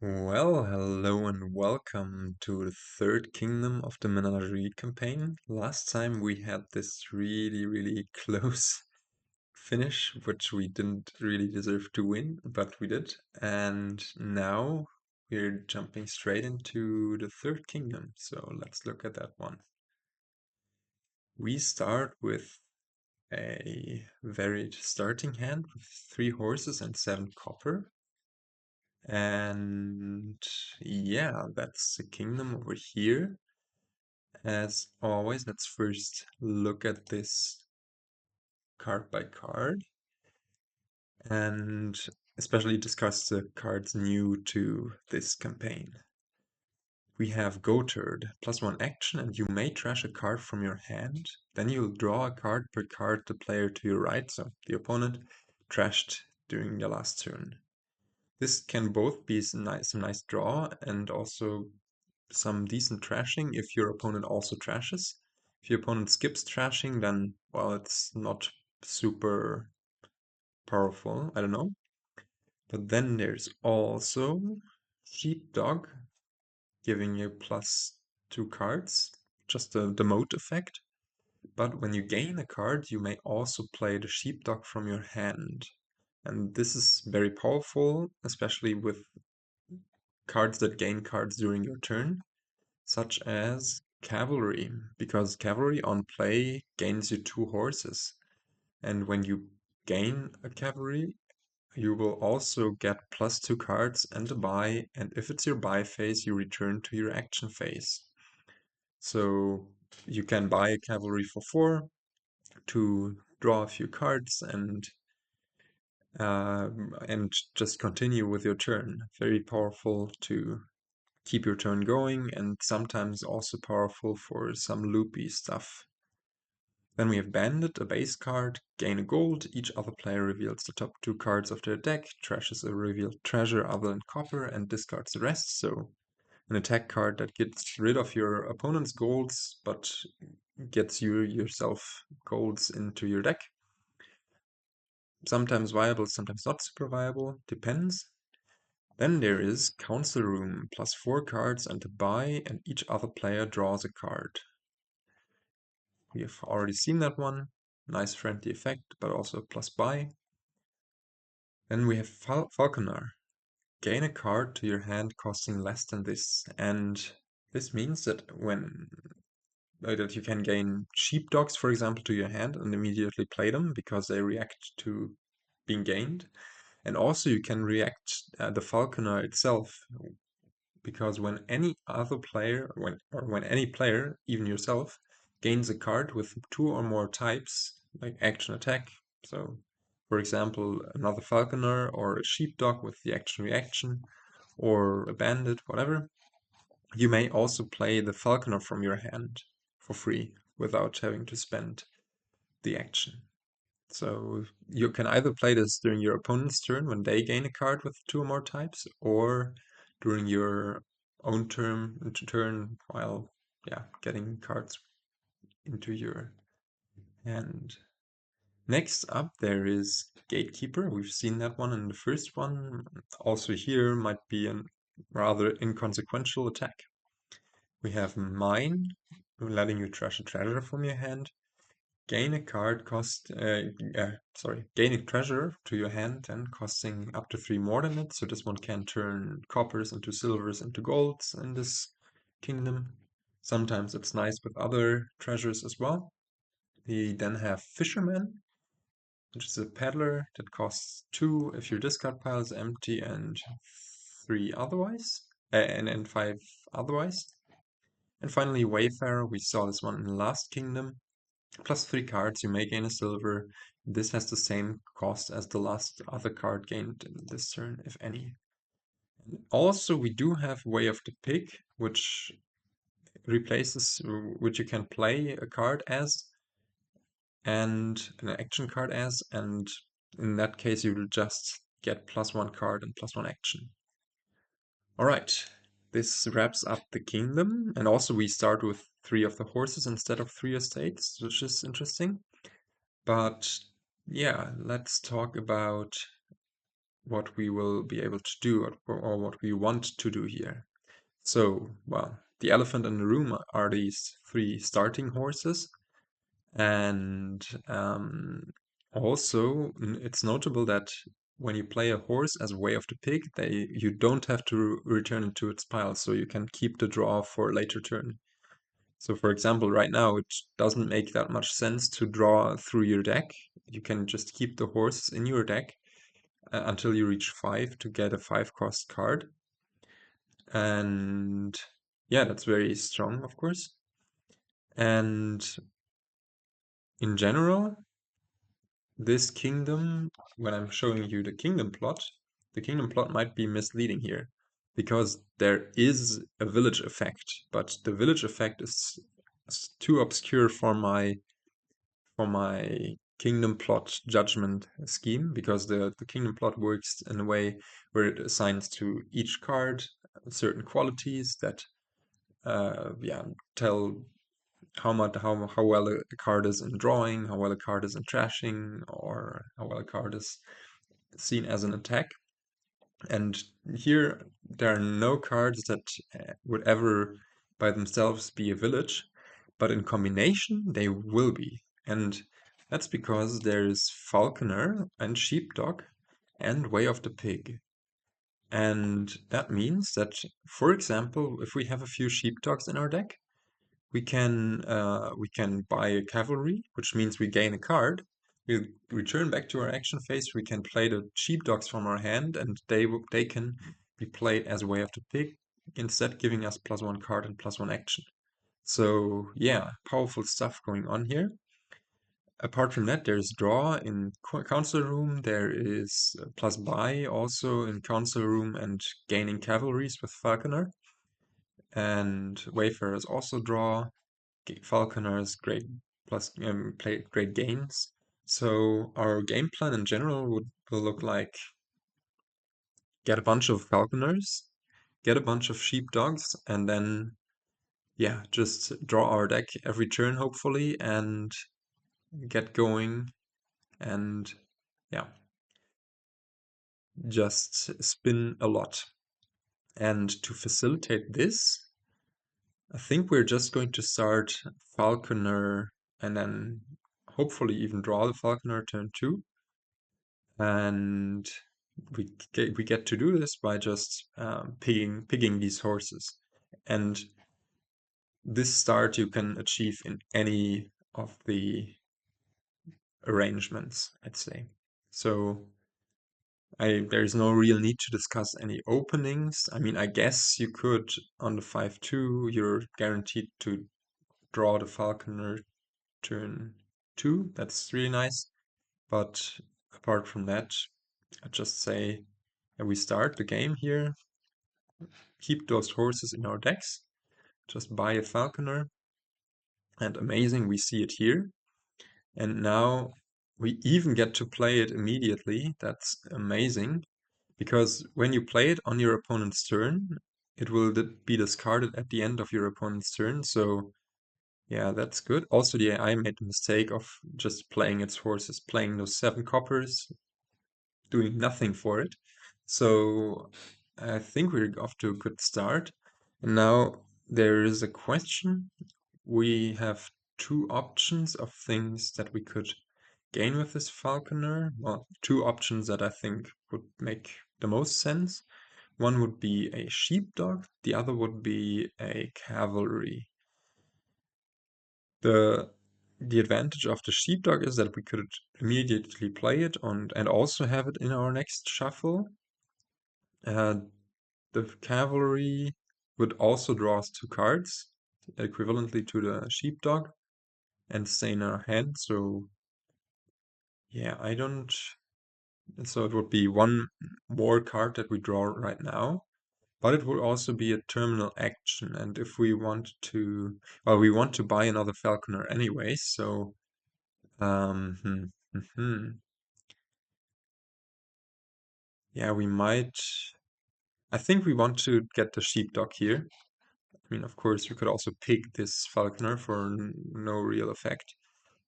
Well, hello and welcome to the third kingdom of the Menagerie campaign. Last time we had this really close finish, which we didn't really deserve to win, but we did. And now we're jumping straight into the third kingdom. So let's look at that one. We start with a varied starting hand with 3 horses and 7 copper. And yeah, that's the kingdom over here. As always, let's first look at this card by card and especially discuss the cards new to this campaign. We have Goatherd, +1 action, and you may trash a card from your hand. Then you'll draw a card per card the player to your right, so the opponent, trashed during the last turn. This can both be some nice draw and also some decent trashing if your opponent also trashes. If your opponent skips trashing, then, well, it's not super powerful. I don't know. But then there's also Sheepdog, giving you +2 cards, just the moat effect. But when you gain a card, you may also play the Sheepdog from your hand. And this is very powerful, especially with cards that gain cards during your turn, such as Cavalry, because Cavalry on play gains you 2 horses. And when you gain a Cavalry, you will also get +2 cards and a buy, and if it's your buy phase, you return to your action phase. So you can buy a Cavalry for 4 to draw a few cards and just continue with your turn. Very powerful to keep your turn going, and sometimes also powerful for some loopy stuff. Then we have Bandit, a base card, gain a gold. Each other player reveals the top 2 cards of their deck, trashes a revealed treasure other than copper, and discards the rest. So an attack card that gets rid of your opponent's golds, but gets you yourself golds into your deck. Sometimes viable, sometimes not super viable, depends. Then there is Council Room, +4 cards and a buy, and each other player draws a card. We have already seen that one. Nice friendly effect, but also a plus buy. Then we have Falconer. Gain a card to your hand costing less than this, and this means that that you can gain sheepdogs, for example, to your hand and immediately play them because they react to being gained. And also you can react the Falconer itself, because when any other player, when any player, even yourself, gains a card with 2 or more types, like action attack, so for example, another Falconer or a Sheepdog with the action reaction, or a Bandit, whatever, you may also play the Falconer from your hand for free without having to spend the action. So you can either play this during your opponent's turn when they gain a card with 2 or more types, or during your own turn while getting cards into your hand. Next up there is Gatekeeper. We've seen that one in the first one. Also here might be a rather inconsequential attack. We have Mine, letting you trash a treasure from your hand. Gain a treasure to your hand and costing up to 3 more than it. So this one can turn coppers into silvers into golds in this kingdom. Sometimes it's nice with other treasures as well. We then have Fisherman, which is a peddler that costs 2 if your discard pile is empty and 3 otherwise, and 5 otherwise. And finally, Wayfarer. We saw this one in the last kingdom. +3 cards, you may gain a silver. This has the same cost as the last other card gained in this turn, if any. Also, we do have Way of the Pig, which which you can play a card as, and an action card as, and in that case you will just get +1 card and +1 action. Alright, this wraps up the kingdom, and also we start with 3 of the horses instead of 3 estates, which is interesting. But yeah, let's talk about what we will be able to do or what we want to do here. So, well, the elephant in the room are these 3 starting horses, and also it's notable that when you play a horse as Way of the Pig, you don't have to return it to its pile, so you can keep the draw for a later turn. So for example, right now it doesn't make that much sense to draw through your deck. You can just keep the horses in your deck until you reach 5 to get a 5-cost card. And yeah, that's very strong, of course. And in general, this kingdom, when I'm showing you the kingdom plot might be misleading here because there is a village effect, but the village effect is too obscure for my kingdom plot judgment scheme, because the kingdom plot works in a way where it assigns to each card certain qualities that tell how well a card is in drawing, how well a card is in trashing, or how well a card is seen as an attack. And here there are no cards that would ever by themselves be a village, but in combination they will be. And that's because there's Falconer and Sheepdog and Way of the Pig. And that means that, for example, if we have a few Sheepdogs in our deck, we can buy a Cavalry, which means we gain a card. We return back to our action phase. We can play the Sheepdogs from our hand, and they can be played as Way of the Pig, instead giving us +1 card and +1 action. So yeah, powerful stuff going on here. Apart from that, there's draw in council room. There is plus buy also in council room and gaining cavalries with Falconer. And Wayfarers also draw. Falconer's great great gains. So our game plan in general will look like get a bunch of Falconers, get a bunch of Sheepdogs, and then yeah, just draw our deck every turn hopefully and get going and yeah, just spin a lot. And to facilitate this, I think we're just going to start Falconer and then hopefully even draw the Falconer turn 2. And we get to do this by just pigging these horses. And this start you can achieve in any of the arrangements, I'd say. So there's no real need to discuss any openings. I mean, I guess you could, on the 5-2, you're guaranteed to draw the Falconer turn 2. That's really nice. But apart from that, I'd just say we start the game here, keep those horses in our decks, just buy a Falconer, and amazing, we see it here. And now we even get to play it immediately. That's amazing, because when you play it on your opponent's turn, it will be discarded at the end of your opponent's turn. So yeah, that's good. Also, the AI made the mistake of just playing its horses, playing those 7 coppers, doing nothing for it. So I think we're off to a good start. And now there is a question. We have 2 options of things that we could gain with this Falconer. Well, 2 options that I think would make the most sense. One would be a Sheepdog, the other would be a Cavalry. The advantage of the Sheepdog is that we could immediately play it and also have it in our next shuffle. The Cavalry would also draw us 2 cards, equivalently to the Sheepdog, and stay in our hand. So yeah, so it would be 1 more card that we draw right now, but it would also be a terminal action. And if we want to, well, we want to buy another Falconer anyway, so yeah, we might. I think we want to get the Sheepdog here. I mean, of course, you could also pick this Falconer for no real effect.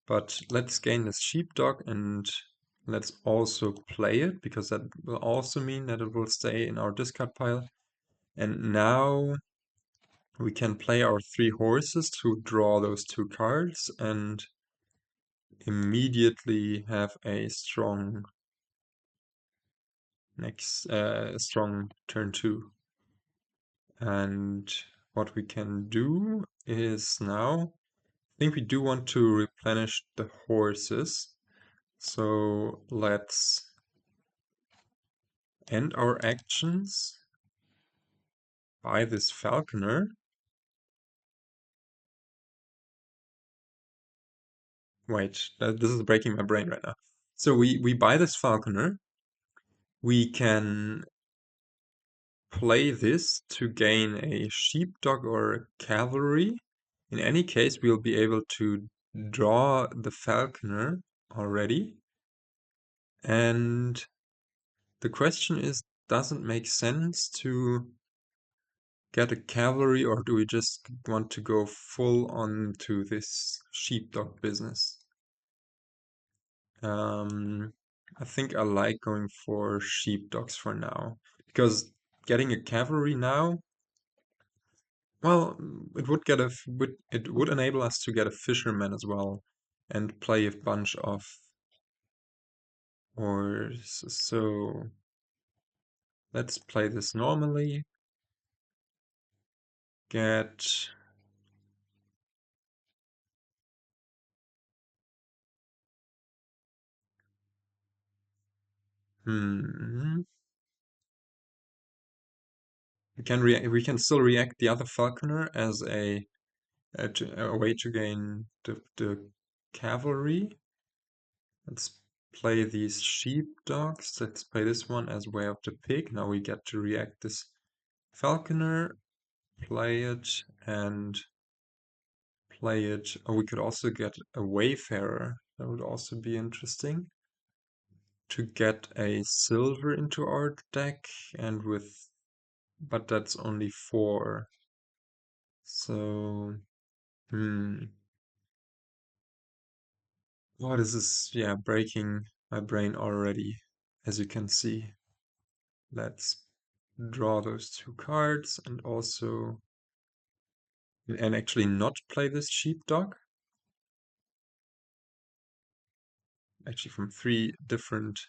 But let's gain this Sheepdog, and let's also play it, because that will also mean that it will stay in our discard pile. And now we can play our 3 horses to draw those 2 cards and immediately have a strong strong turn 2. And what we can do is now, I think we do want to replenish the horses. So let's end our actions, buy this falconer. Wait, this is breaking my brain right now. So we buy this falconer. We can play this to gain a sheepdog or a cavalry. In any case, we'll be able to draw the falconer already. And the question is, does it make sense to get a cavalry, or do we just want to go full on to this sheepdog business? I think I like going for sheepdogs for now, because getting a cavalry now, well, it would enable us to get a fisherman as well and play a bunch of horses. So let's play this normally. Get we can still react the other falconer as a way to gain the cavalry. Let's play these sheepdogs. Let's play this one as way of the pig. Now we get to react this falconer, play it, and play it. Or we could also get a wayfarer. That would also be interesting. To get a silver into our deck, and but that's only 4. So, oh, this is, yeah, breaking my brain already, as you can see. Let's draw those 2 cards and also, and actually not play this sheepdog. Actually from 3 different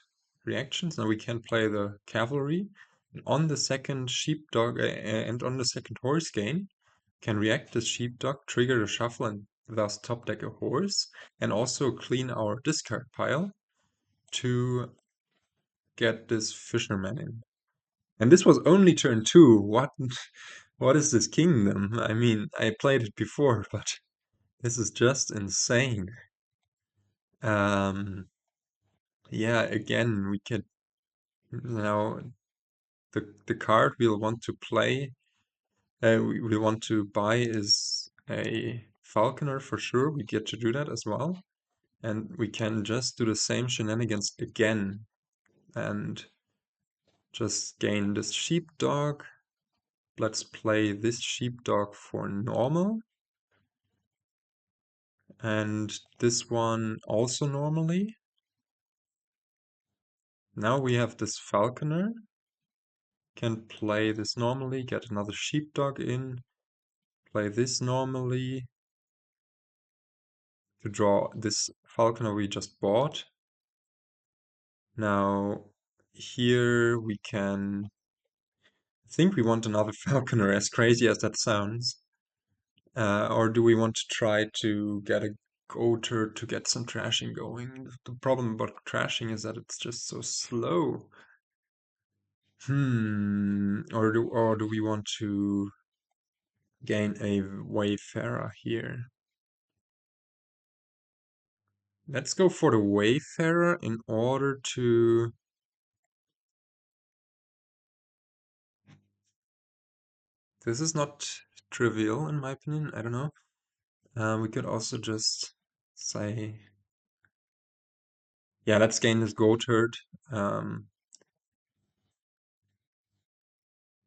reactions. Now we can play the cavalry. And on the second sheepdog and on the second horse gain, can react this sheepdog, trigger the shuffle, and thus top deck a horse, and also clean our discard pile to get this fisherman in. And this was only turn 2. What is this kingdom? I mean, I played it before, but this is just insane. Yeah, again, we could now the card we'll want to play, we want to buy is a falconer for sure. We get to do that as well, and we can just do the same shenanigans again and just gain this sheepdog. Let's play this sheepdog for normal. And this one also normally. Now we have this falconer. Can play this normally, get another sheepdog in, play this normally to draw this falconer we just bought. Now here we can, I think we want another falconer, as crazy as that sounds. Or do we want to try to get a goater to get some trashing going? The problem about trashing is that it's just so slow. Or do we want to gain a wayfarer here? Let's go for the wayfarer in order to this is not trivial in my opinion. I don't know. We could also just say, yeah, let's gain this goatherd.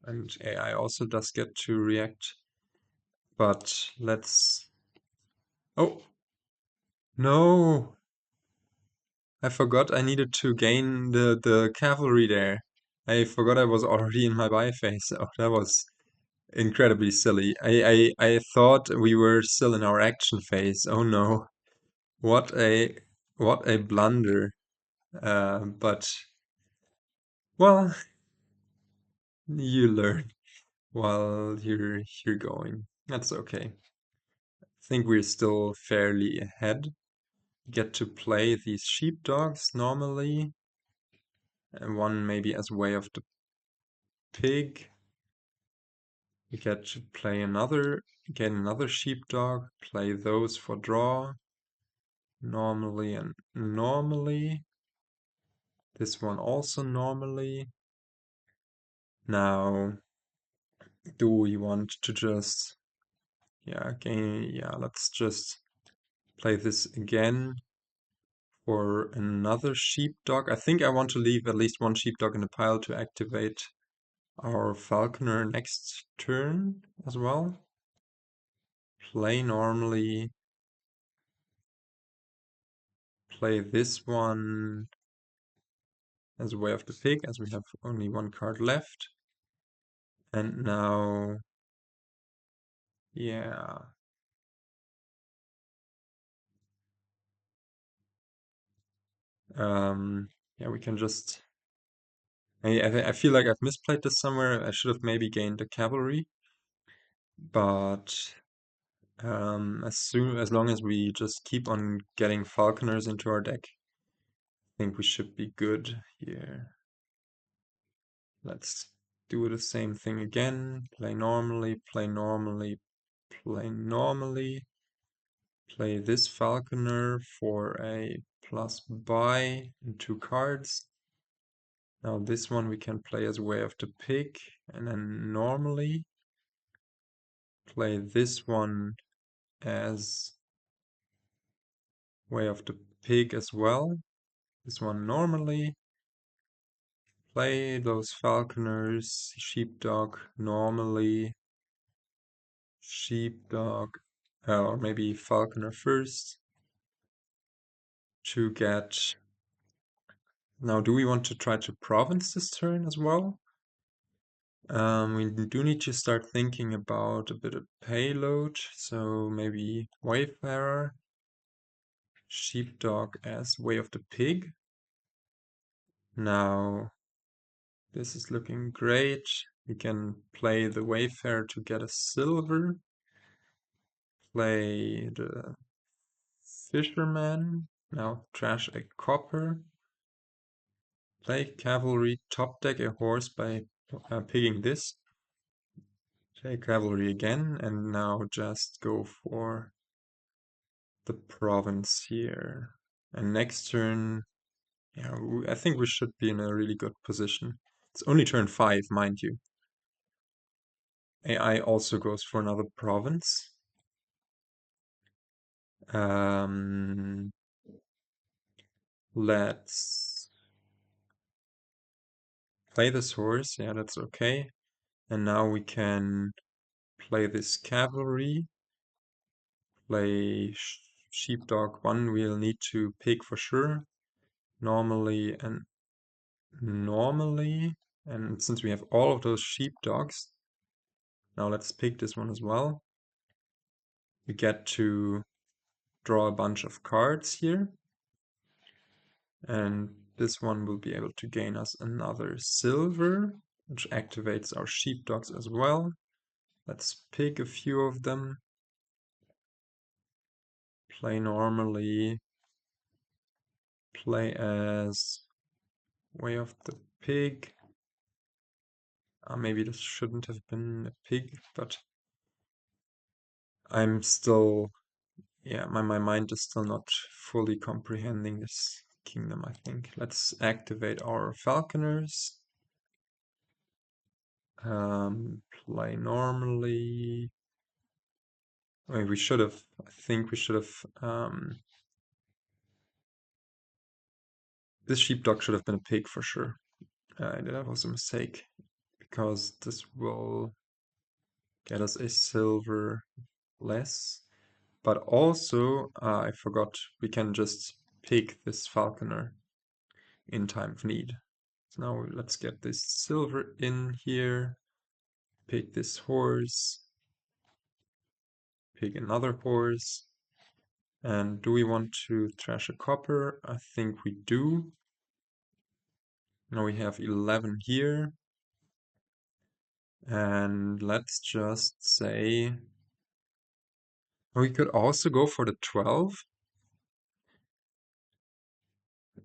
And AI also does get to react. But let's... Oh! No! I forgot I needed to gain the cavalry there. I forgot I was already in my buy phase. Oh, that was incredibly silly. I thought we were still in our action phase. Oh no. What a blunder. But well, you learn while you're going. That's okay. I think we're still fairly ahead. Get to play these sheepdogs normally, and one maybe as way of the pig. We get to play get another sheepdog, play those for draw, normally and normally. This one also normally. Now, do we want to just, let's just play this again for another sheepdog. I think I want to leave at least one sheepdog in the pile to activate our falconer next turn as well. Play normally. Play this one as a way of the pig, as we have only one card left. And now, yeah. Yeah, we can just... I feel like I've misplayed this somewhere. I should have maybe gained the cavalry. But as long as we just keep on getting falconers into our deck, I think we should be good here. Let's do the same thing again. Play normally, play normally, play normally. Play this falconer for a plus buy and 2 cards. Now this one we can play as way of the pig, and then normally play this one as way of the pig as well. This one normally. Play those falconers, sheepdog normally, sheepdog, or maybe falconer first to get... Now, do we want to try to province this turn as well? We do need to start thinking about a bit of payload, so maybe Wayfarer, Sheepdog as way of the pig. Now, this is looking great. We can play the Wayfarer to get a silver. Play the Fisherman. Now trash a copper. Play Cavalry, top deck a horse by pigging this. Play Cavalry again, and now just go for the province here. And next turn, yeah, I think we should be in a really good position. It's only turn 5, mind you. AI also goes for another province. Let's play this horse. Yeah, that's okay. And now we can play this cavalry. Play sheepdog 1. We'll need to pick for sure. Normally and normally. And since we have all of those sheepdogs, now let's pick this one as well. We get to draw a bunch of cards here. And this one will be able to gain us another silver, which activates our sheepdogs as well. Let's pick a few of them. Play normally. Play as way of the pig. Maybe this shouldn't have been a pig, but I'm still, yeah, my mind is still not fully comprehending this kingdom, I think. Let's activate our falconers. Play normally. I mean, I think we should have, this sheepdog should have been a pig for sure. That was a mistake, because this will get us a silver less. But also, I forgot, we can just pick this falconer in time of need. So now let's get this silver in here, pick this horse, pick another horse. And do we want to trash a copper? I think we do. Now we have 11 here. And let's just say we could also go for the 12.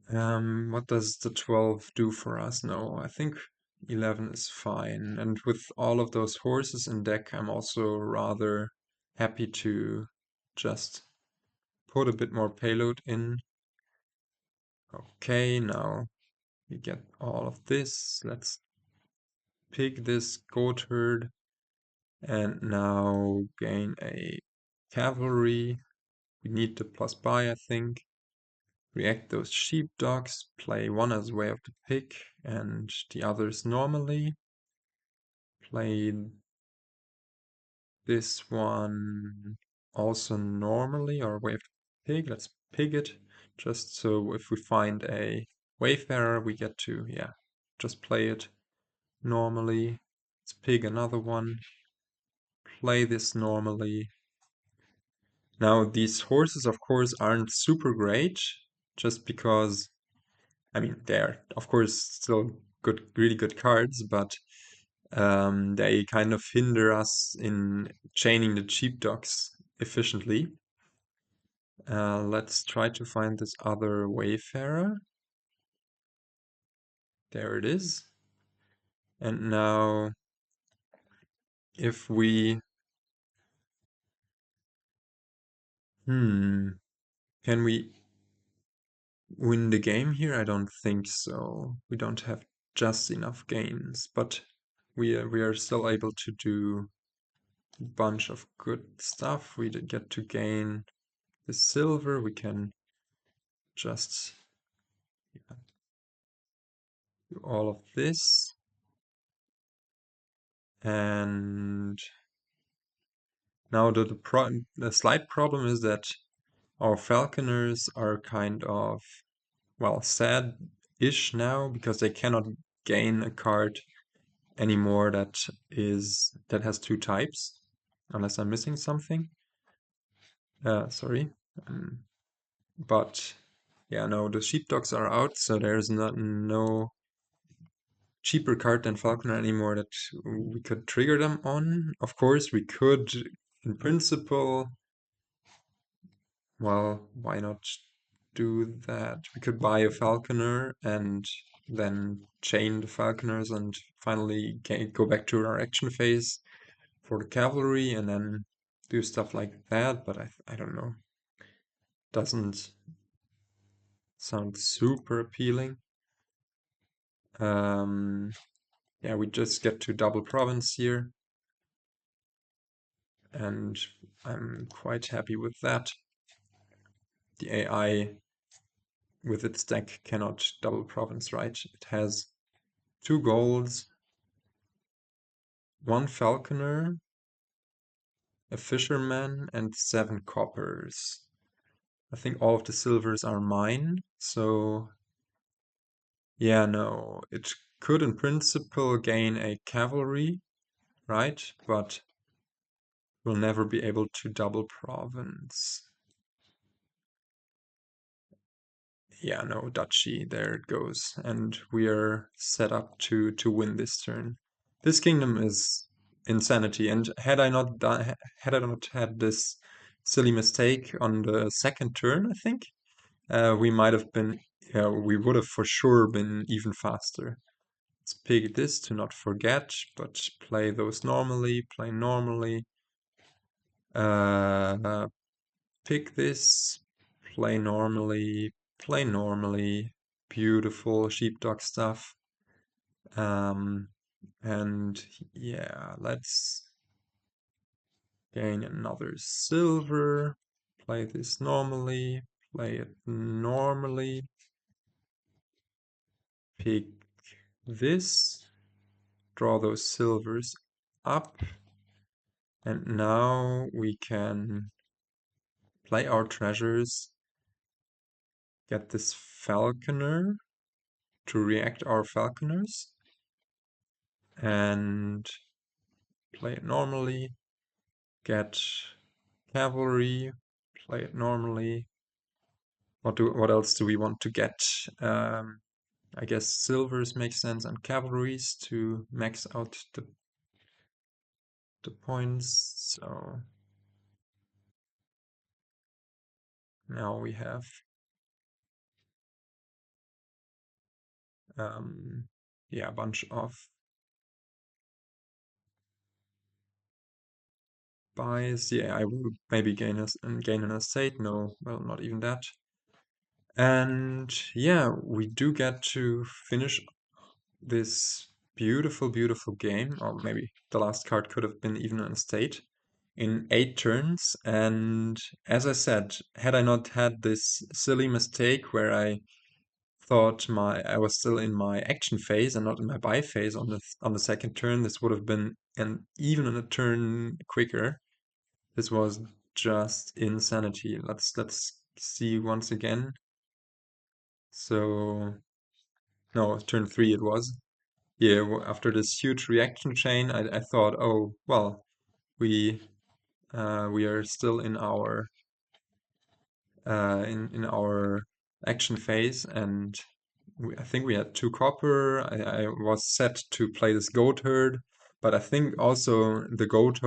What does the 12 do for us? No, I think 11 is fine. And with all of those horses in deck, I'm also rather happy to just put a bit more payload in. Okay, now we get all of this. Let's pick this goat herd and now gain a cavalry. We need the plus buy, I think. React those sheepdogs, play one as way of the pick and the others normally. Play this one also normally or way of the pig. Let's pig it just so if we find a wayfarer we get to, yeah, just play it normally. Let's pig another one. Play this normally. Now these horses of course aren't super great just because I mean, they're of course still good, really good cards, but they kind of hinder us in chaining the sheepdogs efficiently. Let's try to find this other wayfarer. There it is. And now, if we... can we win the game here? I don't think so. We don't have just enough gains, but we are still able to do a bunch of good stuff. We did get to gain the silver. We can just do all of this. And now the slight problem is that our falconers are kind of, well, sad-ish now because they cannot gain a card anymore that has two types, unless I'm missing something. Sorry. But yeah, no, the sheepdogs are out, so there's no cheaper card than Falconer anymore that we could trigger them on. Of course, we could, in principle, well, why not do that? We could buy a Falconer and then chain the Falconers and finally go back to our action phase for the cavalry and then do stuff like that, but I don't know. Doesn't sound super appealing. Yeah, we just get to double province here. And I'm quite happy with that. The AI with its deck cannot double province, right? It has 2 golds, 1 falconer, a fisherman, and 7 coppers. I think all of the silvers are mine, so yeah, no, it could in principle gain a cavalry, right? But will never be able to double province. Yeah, no, duchy, there it goes. And we are set up to win this turn. This kingdom is insanity, and had I not had this silly mistake on the second turn, I think, we might have been, we would have for sure been even faster. Let's pick this to not forget, but play those normally, play normally. Pick this, play normally, beautiful sheepdog stuff. And yeah, let's gain another silver, play this normally, play it normally, pick this, draw those silvers up, and now we can play our treasures get this falconer to react our falconers and play it normally. Get cavalry, play it normally. What else do we want to get? I guess silvers make sense and cavalries to max out the points. So now we have yeah, a bunch of buys. Yeah, I will maybe gain an estate. No, well, not even that. And yeah, we do get to finish this beautiful, beautiful game, or maybe the last card could have been even an estate, in 8 turns. And as I said, had I not had this silly mistake where I thought I was still in my action phase and not in my buy phase on the second turn, this would have been even a turn quicker. This was just insanity. Let's see once again. So no, turn 3 it was. Yeah, after this huge reaction chain, I thought, oh well, we are still in our in our action phase, and I think we had 2 copper. I was set to play this goat herd, but I think also the goat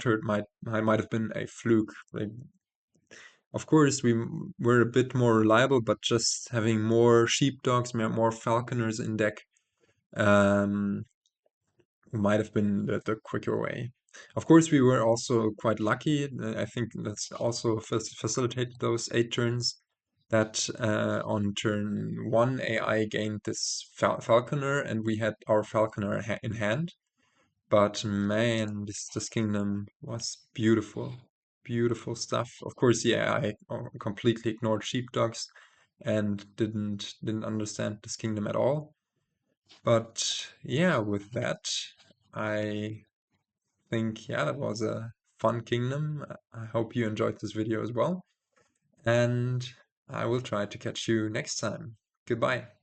herd might have been a fluke. Like, of course, we were a bit more reliable, but just having more sheepdogs, more falconers in deck, um, might have been the quicker way. Of course, we were also quite lucky. I think that's also facilitated those 8 turns. That on turn 1, AI gained this falconer, and we had our falconer in hand. But man, this kingdom was beautiful, beautiful stuff. Of course, yeah, I completely ignored sheepdogs and didn't understand this kingdom at all. But yeah, with that, I think, yeah, that was a fun kingdom. I hope you enjoyed this video as well. And I will try to catch you next time. Goodbye.